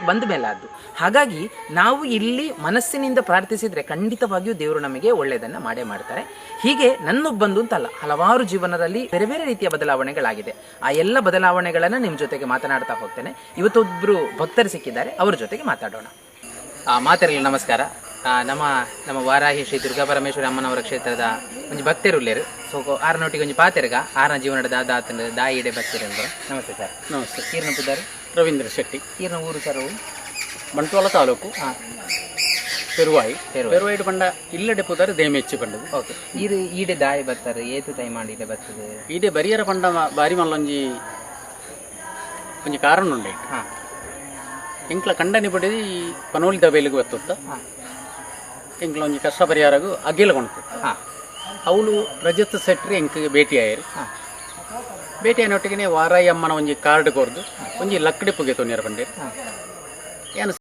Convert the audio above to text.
ಬಂದ ಮೇಲೆ ಅದು. ಹಾಗಾಗಿ ನಾವು ಇಲ್ಲಿ ಮನಸ್ಸಿನಿಂದ ಪ್ರಾರ್ಥಿಸಿದರೆ ಖಂಡಿತವಾಗಿಯೂ ದೇವರು ನಮಗೆ ಒಳ್ಳೆಯದನ್ನು ಮಾಡೇ ಮಾಡ್ತಾರೆ. ಹೀಗೆ ನನ್ನೊಬ್ಬಂದು ಅಂತಲ್ಲ, ಹಲವಾರು ಜೀವನದಲ್ಲಿ ಬೇರೆ ಬೇರೆ ರೀತಿಯ ಬದಲಾವಣೆಗಳಾಗಿದೆ. ಆ ಎಲ್ಲ ಬದಲಾವಣೆಗಳನ್ನು ನಿಮ್ಮ ಜೊತೆಗೆ ಮಾತನಾಡ್ತಾ ಹೋಗ್ತೇನೆ. ಇವತ್ತೊಬ್ಬರು ಭಕ್ತರು ಸಿಕ್ಕಿದ್ದಾರೆ, ಅವ್ರ ಜೊತೆಗೆ ಮಾತಾಡೋಣ. ಮಾತರಿಲ್ಲ ನಮಸ್ಕಾರ. ನಮ್ಮ ವಾರಾಹಿ ಶ್ರೀ ದುರ್ಗಾ ಪರಮೇಶ್ವರಿ ಅಮ್ಮನವರ ಕ್ಷೇತ್ರದ ಒಂದು ಭಕ್ತರುಲ್ಲೇರು ಸೊ ಆರನೊಟ್ಟಿಗೆ ಒಂದು ಪಾತೆರ್ಗ ಆರನ ಜೀವನದ ದಾದಾತಂಡ ದಾಯಿಡೆ ಭಕ್ತರು ಅಂದರು. ನಮಸ್ತೆ ಸರ್. ನಮಸ್ತೆ. ಈರ್ನ ಪುದಾರು ರವೀಂದ್ರ ಶೆಟ್ಟಿ. ಈರ್ನ ಊರು ಸರ್? ಬಂಟ್ವಾಳ ತಾಲೂಕು, ಪೆರುವಾಯಿ. ಪೆರುವಾಯಿಡ್ ಪಂಡ ಇಲ್ಲಡೆ ಪುದಾರು ದೇಮೆಚ್ಚಿ ಪಂಡದು. ಓಕೆ. ಈಡೆ ದಾಯಿ ಬರ್ತಾರೆ ಏತು ತೈ ಮಾಡಿಡೆ ಬರ್ತದೆ ಈಡೆ ಬರಿಯರ ಪಂಡ ಬಾರಿ ಮಲ್ಲೊಂಜಿ ಒಂಜಿ ಕಾರಣ ಉಂಡೆ. ಎಂಕ್ಲ ಕಂಡನಿ ಪಡೆದು ಈ ಪನೋಲಿ ದಬೇಲಿಗೆ ಬರ್ತುತ್ತ ಎಂಕ್ಲ ಒಂಜಿ ಕಷ್ಟ ಪರಿಹಾರಗೂ ಅಗ್ಗಿಲ ಕೊಣತು. ಅವಳು ರಜತ್ ಸೆಟ್ರಿ ಎಂಕ್ ಭೇಟಿ ಆಯರು. ಭೇಟಿ ಆಯ್ನೊಟ್ಟಿಗೆ ವಾರಾಯಿ ಅಮ್ಮನ ಒಂಜಿ ಕಾರ್ಡ್ ಕೊರ್ದು ಒಂಜಿ ಲಕ್ಕಡಿ ಪುಗೆ ತೊಂದಿರ ಪಂಡೇರು. ಏನು